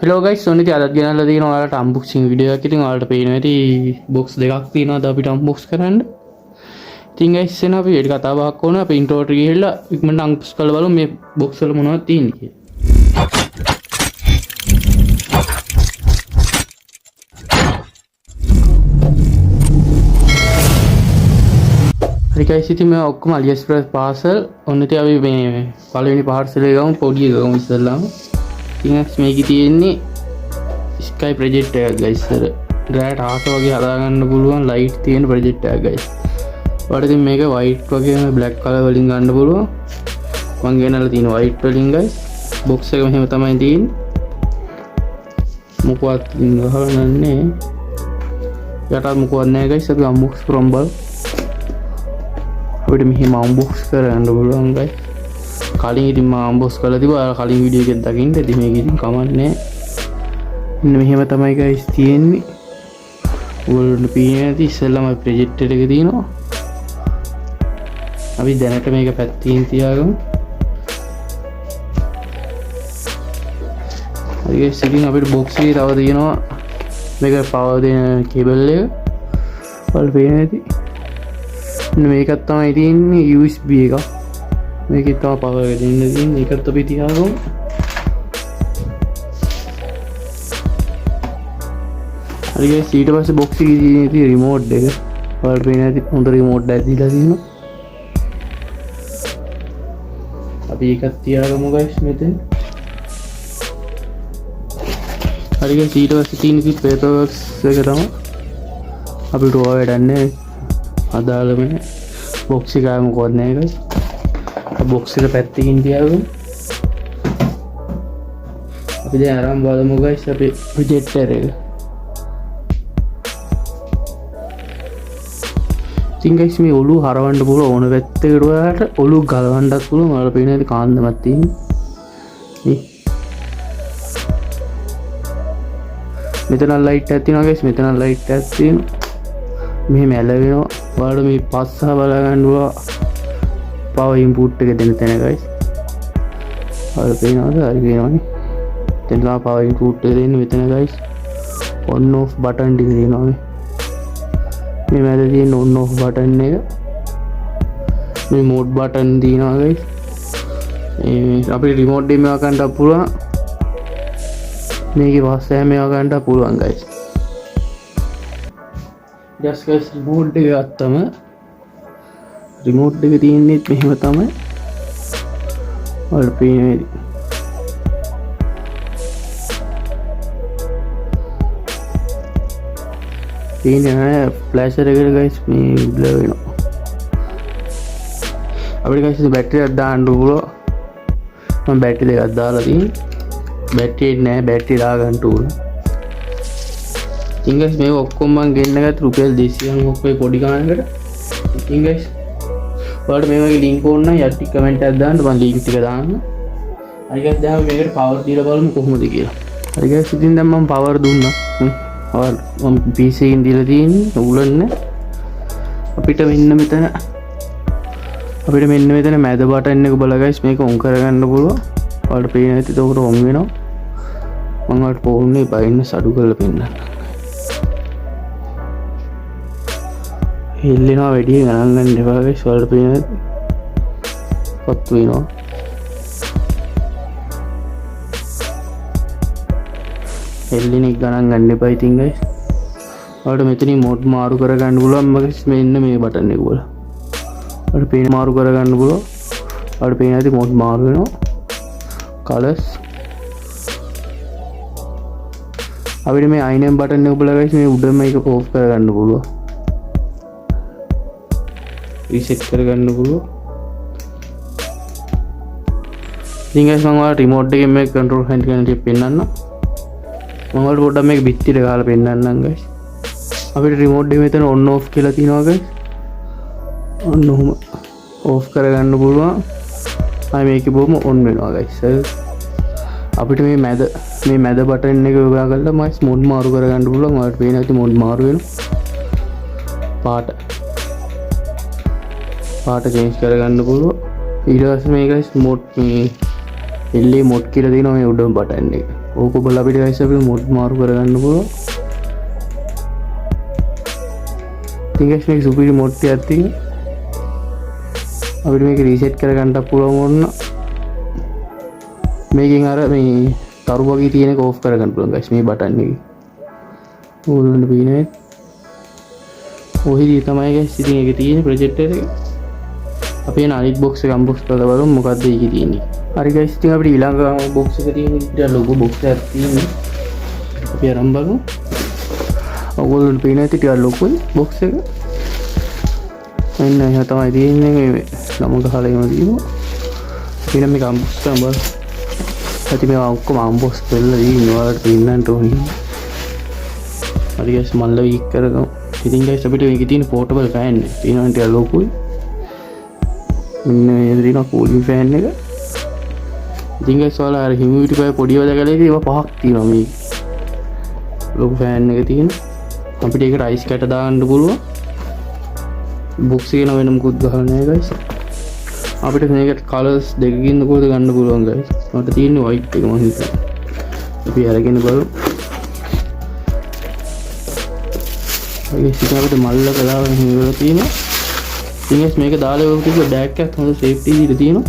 Hello guys ඔන්න ඉතින් අදත් ගෙනල්ලා තියෙනවා ඔයාලට අන්බොක්සිං වීඩියෝ එකක්. ඉතින් ඔයාලට පේනවා ඇති බොක්ස් දෙකක් තියෙනවා අද අපිට අන්බොක්ස් කරන්න. ඉතින් ගයිස් එන අපි ඒක කතා බහක් කරනවා. අපි ඉන්ට්‍රෝට ගිහිල්ලා ඉක්මනට අන්බොක්ස් කරලා බලමු මේ බොක්ස් වල මොනවද තියෙන්නේ කියලා. හරි ගයිස් ඉතින් මේ ඔක්කොම AliExpress පාසල්. ඔන්න ඉතින් අපි මේ පළවෙනි පාර්සල් එක ගමු පොඩි එක ගමු ඉස්සෙල්ලාම. ඉතින් මේකේ තියෙන්නේ ස්කයි ප්‍රොජෙක්ට් එකක් ගයිස්. රෑට ආස වගේ හදාගන්න පුළුවන් ලයිට් තියෙන ප්‍රොජෙක්ට් එකක් ගයිස්. ඔයාලට ඉතින් මේක වයිට් වගේම බ්ලැක් කලර් වලින් ගන්න පුළුවන්. මම ගෙනල්ලා තියෙන වයිට් වලින් ගයිස්. බොක්ස් එක මෙහෙම තමයි තියෙන්නේ. මොකවත් ගහලා නැහැ. යටත් මොකවත් නැහැ ගයිස්. අපි අන්බොක්ස් කරමු බලමු. අපිට මෙහෙම අන්බොක්ස් කරන්න පුළුවන් ගයිස්. කලින් ඉතින් මම අන්බොක්ස් කරලා තිබ්බා. කලින් වීඩියෝ එකෙන් දකින්න. ඉතින් මේක ඉතින් කමන්නේ. මෙන්න මෙහෙම තමයි ගයිස් තියෙන්නේ. ඔයගොල්ලන්ට පේන්නේ නැති ඉස්සෙල්ලාම ප්‍රොජෙක්ටර් එක තියෙනවා. අපි දැනට මේක පැත්තකින් තියාගමු. හරි ගයිස් ඉතින් අපිට බොක්ස් එකේ තව තියෙනවා මේක පවර් දෙන කේබල් එක. ඔයාලට පේන්නේ නැති. මේකත් තමයි තියෙන්නේ USB එක. මේකේ තව පවර් එක දෙන්න තියෙන්නේ. ඒකත් අපි තියාගමු. හරි ගයිස් ඊට පස්සේ බොක්ස් එකේ තියෙන රිමෝට් එක. ඔයාලට පේන්නේ නැති හොඳ රිමෝට් එකක් දීලා තියෙනවා. අපි ඒකත් තියාගමු ගයිස් මෙතන. හරි ගයිස් ඊට පස්සේ තියෙන පේපර් වර්ක්ස් එක තමයි අපිට ඕවා වැඩන්නේ. අදාළම බොක්ස් එක ආවම කොහොමද නැහැ ගයිස්. බොක්ස් එක පැත්තකින් තියාගමු. අපි දැන් ආරම්භ බලමු ගයිස් අපේ ප්‍රොජෙක්ටර් එක. ඉතින් ගයිස් මේ ඔලුව හරවන්න පුළුවන් ඕන පැත්තකට ඔයාලට ඔලුව ගලවන්නත් පුළුවන්. ඔයාලට පේන ඇති කාන්දමක් තියෙන්නේ. මෙතන ලයිට් එකක් තියෙනවා ගයිස්. මෙතන ලයිට් එකක් තියෙනවා. මෙහෙම ඇලවෙනවා. ඔයාලට මේ පස්ස බලා ගන්න පුළුවන්. පවර් ඉන්පුට් එක දෙන්න තැන ගයිස්. ඔයාලට පේනවද? හරි පේනවනේ. දැන් තමයි පවර් ඉන්පුට් එක දෙන්නේ මෙතන ගයිස්. ඔන් ඔෆ් බටන් ටික තියෙනවා මේ. මේ මැද තියෙන ඔන් ඔෆ් බටන් එක. මේ මෝඩ් බටන් තියෙනවා ගයිස්. අපිට රිමෝට් එකෙන් මේවා ගන්නත් පුළුවන්. මේකේ පස්සේ මේවා ගන්නත් පුළුවන් ගයිස්. just guys රිමෝට් එක ගත්තම රිමෝට් එක තියෙන්නේ මෙහෙම තමයි. ඔයාලට පේන්නේ නැහැ ෆ්ලෑෂර් එකට ගයිස් මේ බ්ලර් වෙනවා. අපිට ගයිස් බැටරියක් දාන්න පුළුවන්. මම බැටරි දෙකක් දාලා තියෙන්නේ. බැටරිය නැහැ බැටරි දාගන්න ඕන. ඉතින් ගයිස් මේක ඔක්කොම මම ගෙන්න ගත්ත රුපියල් 200ක් ඔක්කොම පොඩි ගානකට. ඉතින් ගයිස් ඔයාලට මේ වගේ ලින්ක් ඕන නම් යටි කමෙන්ට් එකක් දාන්න මම ලින්ක් ටික දාන්න. හරි ගයිස් දැන් මේකට පවර් දීලා බලමු කොහොමද කියලා. හරි ගයිස් ඉතින් දැන් මම පවර් දුන්නා. මම PC එකෙන් දීලා තියෙන්නේ උලන්න. අපිට මෙන්න මෙතන මැද බටන් එක බලලා ගයිස් මේක ඔන් කරගන්න පුළුවන්. ඔයාලට පේන ඇති ඒක ඔන් වෙනවා. මම ඔයාලට පොන්නේ බයින්න සඩු කරලා පෙන්නන්න. හෙල්ලෙනවා වැඩි ගණන් ගන්න එපා ගයිස්. ඔයාලට පේන ඇති පත් වෙනවා. හෙල්ලෙන එක ගණන් ගන්න එපා. ඉතින් ගයිස් ඔයාලට මෙතනින් මෝඩ් මාරු කරගන්න පුළුවන්. මගස් මෙන්න මේ බටන් එක බලන්න. ඔයාලට පේන මාරු කරගන්න පුළුවන්. ඔයාලට පේන ඇති මෝඩ් මාරු වෙනවා. කලර්ස් අපිට මේ අයිනම් බටන් එක බලලා ගයිස් මේ උඩම එක ඕෆ් කරගන්න පුළුවන්. රීසෙට් කරගන්න පුළුවන්. ඉතින් ගයිස් මම ඔයාලට රිමෝට් එකෙන් මේක කන්ට්‍රෝල් හැන්ඩ් කරන ටික පෙන්නන්නම්. මම ඔයාලට පොඩ්ඩක් මේක බිත්තියට ගහලා පෙන්නන්නම් ගයිස්. අපිට රිමෝට් එක මෙතන ඔන් ඔෆ් කියලා තියෙනවා ගයිස්. ඔන්න ඔහොම ඕෆ් කරගන්න පුළුවන්. ආයි මේකේ බොම ඔන් වෙනවා ගයිස්. අපිට මේ මැද බටන් එක යොදා කරලා මම මෝඩ් මාරු කරගන්න පුළුවන්. ඔයාලට පේන ඇති මෝඩ් මාරු වෙනවා. පාට චේන්ජ් කරගන්න පුළුවන්. ඊට පස්සේ මේ ගයිස් මෝඩ් මේ එල්ලේ මොඩ් කියලා තියෙනවා මේ උඩම බටන් එක. ඕක බලලා අපිට guys අපිට mod මාරු කරගන්න පුළුවන්. ඉතින් guys මේක සුපිරි mod එකක් තියෙනවා. අපිට මේක රීසෙට් කරගන්න පුළුවන් වුණා. මේකෙන් අර මේ තරු වගේ තියෙන එක ඕෆ් කරගන්න පුළුවන් guys මේ බටන් එකේ. ඕලොන්න පේන්නේ. ඔහිදී තමයි guys ඉතින් ඒකේ තියෙන ප්‍රොජෙක්ටර් එක. අපි යන අනිත් box එක unbox කරලා බලමු මොකක්ද ඒකේ තියෙන්නේ. හරි guys ඉතින් අපිට ඊළඟ box එක තියෙන ඉතින් logo box එකක් තියෙන්නේ. අපි අරන් බලමු. ඔයගොල්ලන්ට පේන්නේ ටිකක් ලොකුයි box එක. මෙන්න එහෙම තමයි තියෙන්නේ මේ නම ගහලා එහෙම තියෙනවා. අපි නම් මේක unbox කරමු බලමු. ඇති මේ ඔක්කොම unbox කරලා ඉන්නේ ඔයාලට පෙන්නන්න ඕනේ. හරි guys මල්ල වීක් කරගමු. ඉතින් guys අපිට මේකේ තියෙන portable fan එක තියෙනවා ටික ලොකුයි. මෙන්න මේ තියෙන cooling fan එක. ඉතින් guys ඔයාලා අර humidity coil පොඩි ඒවා දැකලා ඉතින් ඒවා පහක් තියෙනවා මේ. ලොකු fan එක තියෙන. අපිට ඒකට ice කැට දාන්න පුළුවන්. box එකේ නම් වෙන මොකුත් ගහලා නැහැ guys. අපිට මේකට colors දෙකකින් කොහොමද ගන්න පුළුවන් guys. මට තියෙන්නේ white එක මම හිතුවා. අපි අරගෙන බලමු. මේක සිතාවට මල්ල කලාවෙන් හිමවල තියෙනවා. ඉතින් මේක දාලා ඔය ටික බෑග් එකක් හොඳ සේෆ්ටි විදිහට තියෙනවා.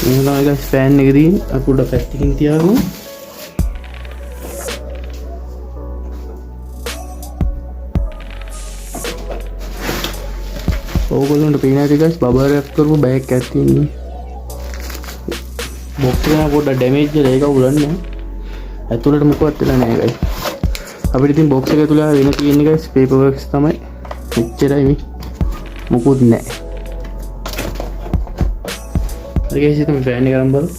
මේක තමයි guys ෆෑන් එක තියෙන්නේ. අපි උඩ පැත්තකින් තියාගමු. ඕගොල්ලන්ට පේනවා guys බබර් එකක් කරපු බෑග් එකක් තියෙන්නේ. box එක පොඩ්ඩක් ඩැමේජ් වෙලා ඒක උලන්නේ. ඇතුළට මොකවත් වෙලා නැහැ guys. අපිට ඉතින් box එක ඇතුළේ වෙන තියෙන්නේ guys paper works තමයි. එච්චරයි මේ. මොකුත් නැහැ. හරි guys ඉතින් මේ fan එක අරන් බලමු.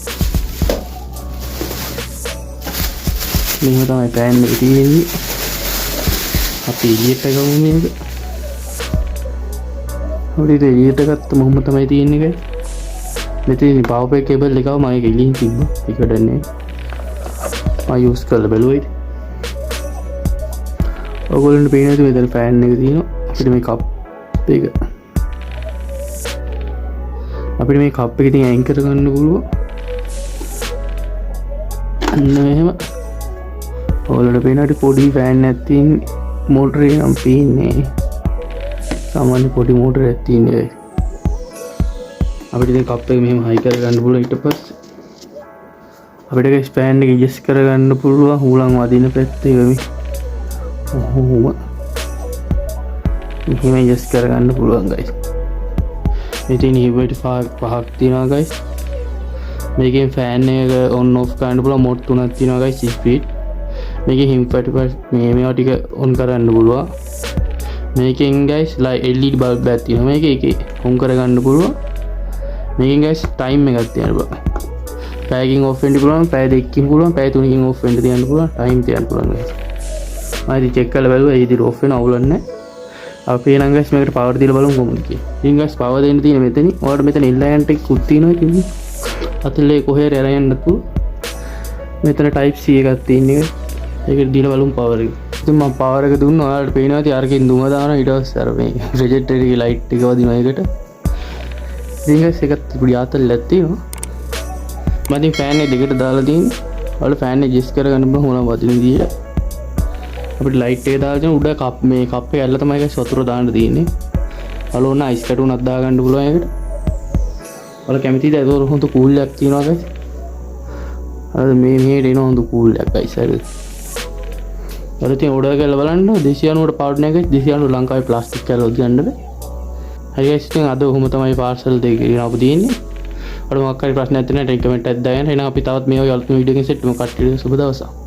මේක තමයි fan එක තියෙන්නේ. අපි එළියට ගමු මේක. අපිට එළියට ගත්ත මොහොම තමයි තියෙන්නේ guys. මෙතන power pack cable එකව මම ඒක එළියෙන් තිබ්බා. ඒක වැඩන්නේ. මම use කරලා බලුවා. ඔයගොල්ලන්ට පේනද මෙතන ෆෑන් එක තියෙනවා. අපිට මේ කප් එක අපිට මේ කප් එක ඉතින් ඇයින් කරගන්න පුළුවන්. අන්න එහෙම. ඔයගොල්ලන්ට පේනවාට පොඩි ෆෑන් එකක් තියෙන්නේ. මෝටරේ නම් පේන්නේ. සාමාන්‍ය පොඩි මෝටරයක් තියෙන්නේ. අපිට ඉතින් කප් එක මෙහෙම හයි කරගන්න පුළුවන්. ඊට පස්සේ අපිට ගයිස් ෆෑන් එක ඇඩ්ජස්ට් කරගන්න පුළුවන්. හුලං වදින පැත්තේ මේ ඔහොම මෙහෙම ඇඩ්ජස්ට් කරගන්න පුළුවන් guys. මෙතන humidity පහක් තියෙනවා guys. මේකෙන් fan එක on off කරන්න පුළුවන් mode තුනක් තියෙනවා guys speed. මේකේ humidity මේවා ටික on කරන්න පුළුවන්. මේකෙන් guys LED bulb එකක් තියෙනවා. මේකේ on කරගන්න පුළුවන්. මේකෙන් guys time එකක් තියෙනවා. පැයකින් off වෙන්න පුළුවන්, පැය දෙකකින් පුළුවන්, පැය තුනකින් off වෙන්න තියන්න පුළුවන්, time තියන්න පුළුවන් guys. මම චෙක් කරලා බලුවා ඒ විදිහට ඔෆ් වෙන අවුලක් නැහැ. අපි එනම් guys මේකට power දීලා බලමු කොහොමද කියලා. ඉතින් guys power දෙන්න තියෙන මෙතනින්. ඔයාලට මෙතන inline එකකුත් තියෙනවා ඉතින්. අතලේ කොහේ හරි අරන් යන්නත් පුළුවන්. මෙතන type C එකක් තියෙනවා. ඒකට දීලා බලමු power එක. ඉතින් මම power එක දුන්නා. ඔයාලට පේනවා ඉතින් අරකින් දුම දානවා ඊට පස්සේ අර මේ projector එකේ light එක වදිනවා ඒකට. ඉතින් guys ඒකත් පොඩි ආතල්ලක් තියෙනවා. මම ඉතින් fan එක දෙකට දාලා තියෙන්නේ. ඔයාලා fan එක adjust කරගන්න බෑ මොනවා වදින විදියට. අපිට ලයිට් එක දාගෙන උඩ කප් මේ කප් එක ඇල්ල තමයි guys වතුර දාන්න තියෙන්නේ. ඔයාලා ඕන අයිස් කැටු උනක් දාගන්න පුළුවන් ඒකට. ඔයාලා කැමතිද ඒක හොඳ කූල් එකක් තියෙනවා guys. අර මේ මෙහෙට එන හොඳ කූල් එකක් guys හරි. ඔයාලා ඉතින් ඕඩර් කරලා බලන්න 290ට පාඩු නැහැ guys. 290 ලංකාවේ ප්ලාස්ටික් කැලොත් ගන්න බෑ. හරි guys ඉතින් අද ඔහොම තමයි පාර්සල් දෙක ගෙනාවු තියෙන්නේ. ඔයාලා මොකක් හරි ප්‍රශ්නයක් තියෙනවා නම් කමෙන්ට් එකක් දාන්න. එහෙනම් අපි තවත් මේ වගේ අලුත් වීඩියෝ එකකින් සෙට් වෙමු. කට්ටියට සුබ දවසක්.